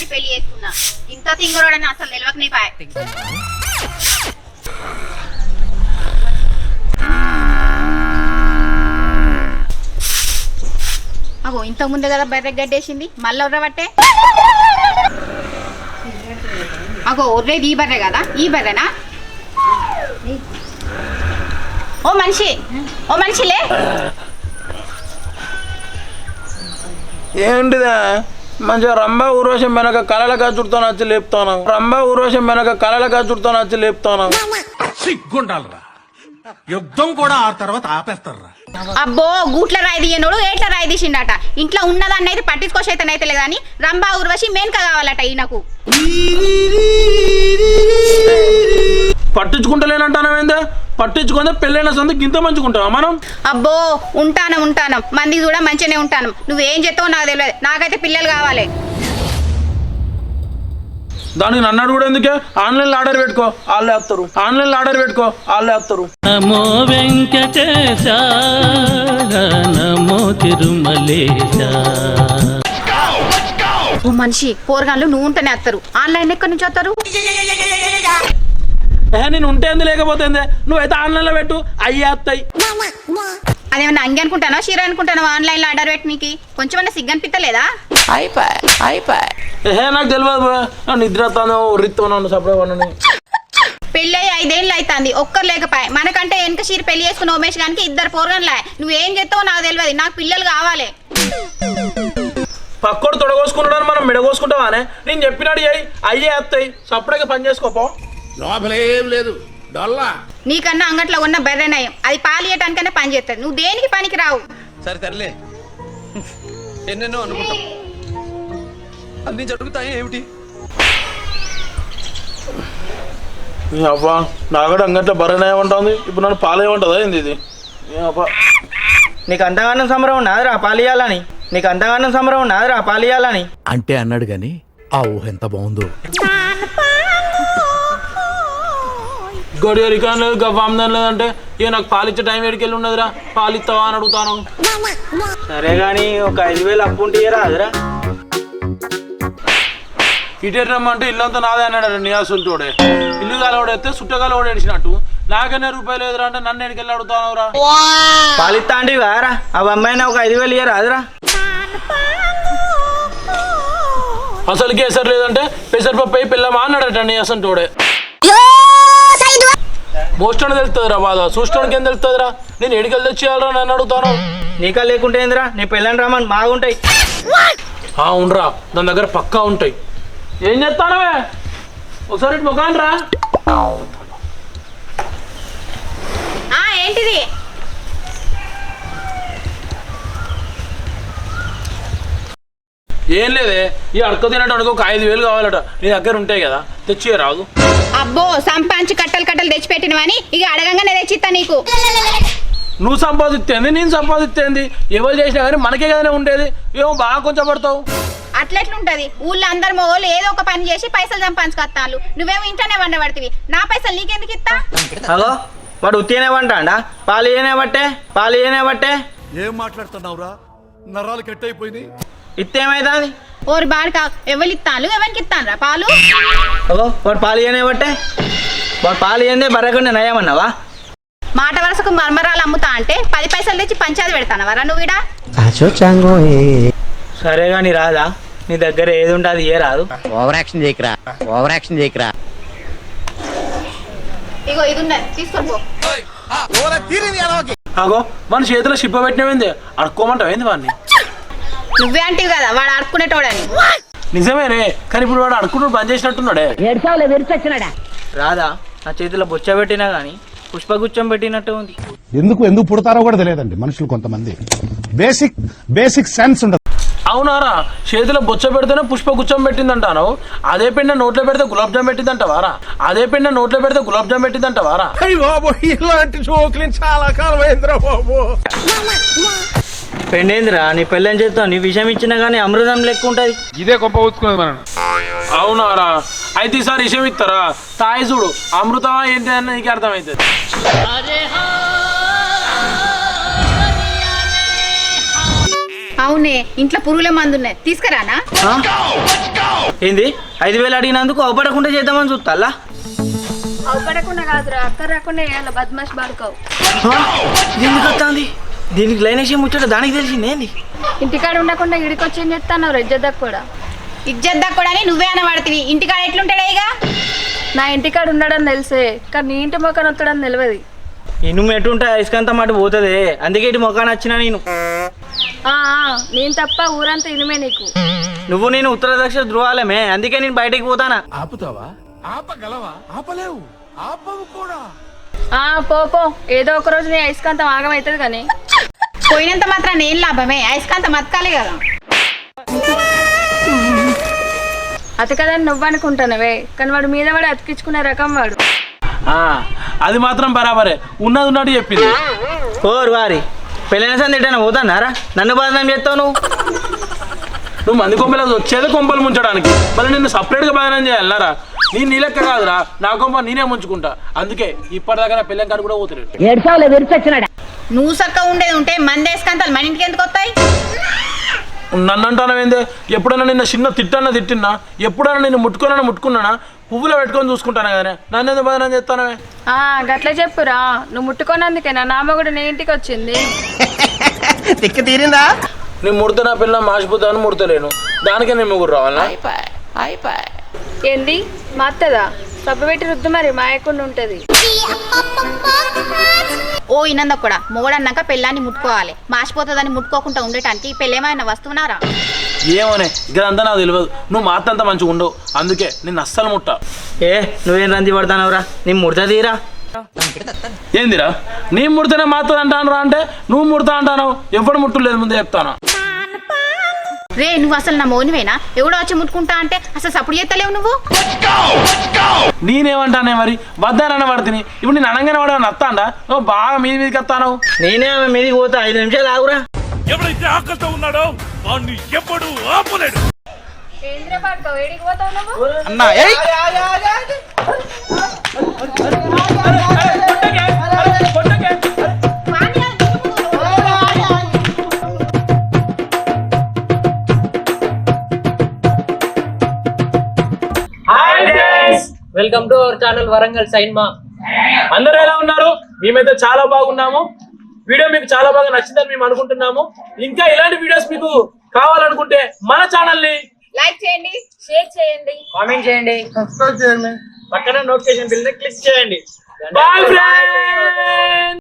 అని పెళ్లి చేసుకున్నా. ఇంత తింగరోడని అసలు నిలవకనే పాయ. అగో ఇంతకు ముందే కదా బర్రె గడ్డేసింది, మళ్ళీ ఉర్రబట్టే. అగో ఉర్రేది ఈ బర్రె కదా, ఈ బర్రెనా? ఓ మనిషిలే. ఏంటిదా మంచిగా రంభ ఊరోషం వెనక కళలగా చుడుతో నచ్చి లేపుతాను. రంభ ఊరోషం వెనక కళలగా చుడుతో నచ్చి లేపుతాను. సిగ్గుండాలరా, యుద్ధం కూడా ఆ తర్వాత ఆపేస్తారా. అబ్బో గూట్ల రాయి తీయనోడు ఏట్ల రాయి తీసిండట. ఇంట్లో ఉన్నదాన్ని అయితే పట్టించుకోసైతేనైతే లేదని రంభా ఊర్వశి మేనక కావాలట ఈయనకు. పట్టించుకుంటలేనంటానమేందా? పట్టించుకుంటే పెళ్ళైన సందుకు ఇంత మంచుకుంటావా మనం? అబ్బో ఉంటాను మంది కూడా మంచిగానే ఉంటాను. నువ్వేం చేస్తావో నాకు తెలియదు, నాకైతే పిల్లలు కావాలి. దానికి నన్ను కూడా ఎందుకే? ఆన్లైన్ ఆర్డర్ పెట్టుకో, వాళ్ళే వస్తారు. ఆన్లైన్ ఆర్డర్ పెట్టుకో, వాళ్ళే వస్తారు. నమో వెంకటేశ నమో తిరుమలేశ. ఓ మనిషి పోరగాళ్ళు నువ్వు ఉంటేనే వస్తారు, ఆన్లైన్ ఎక్కడి నుంచి వస్తారు? నేను ఉంటేంది లేకపోతే నువ్వైతే ఆన్లైన్లో పెట్టు, అయ్యే వస్తాయి. అదేమన్నా అంగి అనుకుంటానో చీర అనుకుంటానో ఆన్లైన్లో ఆర్డర్ పెట్టి నీకు కొంచెమన్నా సిగ్గు అనిపిస్తలేదా? నాకు తెలియదు, నిద్ర వస్తాను ఉరిస్తాను సపరేట్. పెళ్ళి 5 ఏళ్ళు అవుతుంది, ఒక్కరు లేకపోయా. మనకంటే వెనక చీర పెళ్లి చేసుకున్న ఉమేష్ గారికి 2 పోరగాళ్ళే. నువ్వేం చేస్తావో నాకు తెలియదు, నాకు పిల్లలు కావాలి. పక్కోడు తొడగోసుకుంటాడని మనం మిడగోసుకుంటావానే? నేను చెప్పినాడు అయ్యే వస్తాయి, సపరేట్గా పని చేసుకోపో. లోపలేం లేదు డొల్లా. నీకన్నా అంగట్లో ఉన్న బెర్రె నయం, అది పాలియటానికన్నా పని చేస్తుంది. నువ్వు దేనికి పనికి రావు. సరే తరలే, ఎన్నెన్నో అనుకుంటాం, అన్ని జరుగుతాయి ఏమిటి? అబ్బా నాగడ అంగట్లో బర్రెనేమంటుంది, ఇప్పుడు నన్ను పాలేమంటుందా ఏంది ఇది? నీకు అంతగానం సంబరం ఉన్నదిరా పాలియాలని, నీకు అంతగానం సంబరం ఉన్నదిరా పాలియాలని అంటే అన్నాడు గాని ఆ ఊహ ఎంత బాగుందో. గడియ రికాన్ లేదు, గవ్వామ్దాన్ లేదంటే ఇక నాకు పాలిచ్చే టైం ఎడికెళ్ళి ఉన్నదిరా, పాలిస్తావా అని అడుగుతాను. సరే గాని ఒక 5,000 అప్పు ఉంటే రాదురా? ఇటే రమ్మంటే ఇల్లంతా నాదే అన్నాడు నియాసులతోడే. ఇల్లు కాలవాడైతే చుట్టగాల ఓడేసినట్టు నాకనే రూపాయలు లేదురా అంటే నన్ను ఎడికెళ్ళి అడుగుతావురా? పాలిస్తా అంటే కారా ఆ అమ్మాయినా ఒక 5,000 రాదురా? అసలు కేసరి లేదంటే పెసరపప్పు అయి పిల్లమా అన్నాడట నియాసంతోడే. మోస్టోని తెలుస్తుందిరా బాధ, చూసుకోవడానికి ఏం తెలుస్తుందిరా? నేను ఎడికెళ్ళి తెచ్చేయాలరా నన్ను అడుగుతాను. నీకా లేకుంటే ఏందిరా, నీ పెళ్ళని రామని బాగుంటాయి. అవునరా, దాని దగ్గర పక్కా ఉంటాయి. ఏం చేస్తానవే? ఒకసారి ఇటు ముఖాన్ రా. ఏంటిది? ఏం లేదే, ఈ అడక తినడానికి ఒక 5,000 కావాలట. నీ దగ్గర ఉంటాయి కదా, తెచ్చి రాదు. అబ్బో సంపాంచి కట్టలు తెచ్చిపెట్టినవని ఇక అడగంగానే తెచ్చిస్తా నీకు. నువ్వు సంపాదిస్తేంది, నేను సంపాదిస్తేంది, ఎవరు చేసినా కానీ మనకే కదనే ఉండేది. ఏమో బాగా కొంచెం పడతావు. అట్లెట్లుంటది? ఊళ్ళో అందరు మగోళ్ళు ఏదో ఒక పని చేసి పైసలు సంపాదించుకొస్తాను, నువ్వేమో ఇంట్లోనే వండబడుతుంది. నా పైసలు నీకెందుకు ఇస్తా? హలో వాడు ఉత్తినే వంటాడా? పాలియనే బట్టే ఏం మాట్లాడుతున్నావురా? నరాలు కట్ అయిపోయింది. ఇత్తేమైతుంది? ఓరి బాడుకా, ఎవరు ఇస్తాను ఎవరికి ఇస్తాను రా పాలు? అగో వాడు పాలియనే బట్టే, వాడు పాలియందే బర్రకుండా నయమన్నావా? మాట వరుసకు మర్మరాలు అమ్ముతా అంటే 10 పైసలు తెచ్చి పంచాది పెడతానవరా నువ్వు ఈడ? సరే గాని రాదా, నీ దగ్గర ఏది ఉంటే అది ఏ రాదు. Over action చేయకరా. ఇగో ఇది ఉన్నది, తీసుకోపో. అగో మన చేతిలో షిప్ప పెట్టినవేంది, అడుక్కోమంటావేంది వాడిని? నువ్వే అంటివి కదా వాడు ఆడుకునేటోడని. నిజమేనే, కానీ ఇప్పుడు వాడు అడుక్కుంటూ బంద్ చేసినట్టున్నాడే. రాదా, నా చేతిలో బొచ్చ పెట్టినా గానీ పుష్పగుచ్చం పెట్టినట్టు ఉంది. ఎందుకు పుడతారో కూడా తెలియదండి మనుషులు కొంతమంది. బేసిక్ సెన్స్ ఉండదు. అవునారా, చేతిలో బొచ్చ పెడితేనే పుష్పగుచ్చం పెట్టిందంటాను. అదే పిండ నోట్లో పెడితే గులాబ్ జామ్ పెట్టిందంటవారా? ఇలాంటి జోకులు చాలా కాలం అయిందిరా బాబు. పెండేందిరా, నీ పెళ్ళని చేస్తావు, నీ విషయం ఇచ్చినా గానీ అమృతం లెక్క ఉంటది. ఇదే గొప్ప ఊచుకున్నది మనం. అవునారా, అయితే ఈసారి విషయం ఇస్తారా? తాయి చూడు, అమృతమా ఏంటి అని నీకు అర్థమవుతుంది. అవునే, ఇంట్లో పురుగుల మందు ఉన్నాయి, తీసుకురానా? ఏంది 5,000 అడిగినందుకు అవపడకుండా చేద్దామని చూస్తాలా? అవపడకుండా కాదురా, అక్క రాకుండా వేయాలి బద్మాష్ బాడుకోవు. ఎందుకు వస్తుంది? దీనికి లైన్ వేసే ముచ్చట దానికి తెలిసింది ఏంది? ఇంటికాడ ఉండకుండా ఇడికొచ్చి ఏం చెప్తాను ఇజ్జత్ కూడా. ఇజ్జత్ దక్కడని నువ్వే అనబడుతుంది. ఇంటికాడ ఎట్లుంటాడే ఇక? నా ఇంటికాడ ఉండడం తెలిసే, కానీ నీ ఇంటి మొక్కను వత్తడం తెలియదు. ఇనుము ఎటుంటే ఇసుకంతా మాట పోతుంది, అందుకే ఇటు మొక్కని వచ్చినా నేను. నేను తప్ప ఊరంతా ఇనుమే నీకు. నువ్వు నేను ఉత్తర దక్షిణ ధృవాలమే, అందుకే నేను బయటికి పోతానా. ఆపుతావా? ఆపగలవా? ఆపలేవు. ఆపవు కూడా. పో ఏదో ఒక రోజు నీ అయస్కాంతం ఆగమవుతుంది కానీ. పోయినంత మాత్రం నేను లాభమే, అయస్కాంతం అతకాలి కదా. అతకదని నువ్వు అనుకుంటున్నావే, కానీ వాడు మీద వాడు అతికించుకునే రకం వాడు. అది మాత్రం బరాబరే, ఉన్నది ఉన్నట్టు చెప్పింది. ఓరు వారి పెళ్ళైన సంది ఎట్టైనా పోతానారా? నన్ను బాధనం చేస్తావు నువ్వు మంది కొంపలకు వచ్చేది కొంపలు ముంచడానికి, మళ్ళీ నిన్ను సపరేట్గా బాధనం చేయాలన్నారా? నేను నీ లెక్క కాదురా, నా కొంప నేనే ముంచుకుంటా. అందుకే ఇప్పటిదాకా నా పెళ్ళం కాడు కూడా పోతున్నాడు. నువ్వు సక్క ఉండేది ఉంటే మందేసుకంతాలు మన ఇంటికి ఎందుకు వస్తాయి? నన్ను అంటానవేందే? ఎప్పుడైనా నిన్న చిన్న తిట్టినా, ఎప్పుడైనా నేను ముట్టుకున్నానా? పువ్వులో పెట్టుకొని చూసుకుంటాను కదా, నన్ను ఎందుకు బాధనం చేస్తానవే? గట్లే చెప్పురా, నువ్వు ముట్టుకోనందుకేనా నా మగుడు నీ ఇంటికి వచ్చింది. తిక్కు తీరిందా? నేను ముడితే నా పిల్ల మాసిపోతాను, ముడతలేను, దానికే నేను ముగ్గురు రావాలా? ఏంది మాత్తదా? సబ్బు పెట్టి రుద్దు మరి మాయకుండా ఉంటది. ఓ ఇనంద కూడా మొగడన్నాక పెళ్ళాన్ని ముట్టుకోవాలి, మాసిపోతుందని ముట్టుకోకుండా ఉండటానికి పెళ్ళేమైనా వస్తున్నారా? ఏమోనే, ఇదంతా నాకు తెలియదు. నువ్వు మాత్రంతా మంచిగా ఉండవు, అందుకే నిన్ను అస్సలు ముట్టా. నువ్వేం రంది పడతానవరా? నీ ముడత తీరా. ఏందిరా నీ ముడితేనే మాత్రం అంటాను రా అంటే నువ్వు ముడతా అంటాను. ఎప్పుడు ముట్టులేదు ముందే చెప్తాను. రే నువ్వు అసలు నా మౌనివేనా? ఎవడో వచ్చి ముట్టుకుంటా అంటే అసలు సప్పుడు చేస్తలేవు నువ్వు. నేనేమంటానే మరి, వద్దానన్న పడుతుంది. ఇప్పుడు నేను అనగానే వాడు నత్తాండా? నువ్వు బాగా మీదికి వస్తాను. నేనే ఆమె మీదికి పోతా, 5 నిమిషాలు ఆగురా. ఎవరైతే ఆకలితో ఉన్నాడో వాడిని ఎప్పుడు ఆపలేడు. ఏంద్ర పడుకో ఏడికి పోతావు నువ్వు? అన్నా welcome to our channel Warangal సైన్ మా. అందరూ ఎలా ఉన్నారు? మేమైతే చాలా బాగున్నాము. వీడియో మీకు చాలా బాగా నచ్చిందని మేము అనుకుంటున్నాము. ఇంకా ఇలాంటి వీడియోస్ మీకు కావాలనుకుంటే మన ఛానల్ ని లైక్ చేయండి, షేర్ చేయండి, కామెంట్ చేయండి, సబ్స్క్రైబ్ చేయండి, పక్కన నోటిఫికేషన్ బిల్ ని క్లిక్ చేయండి. Bye friends.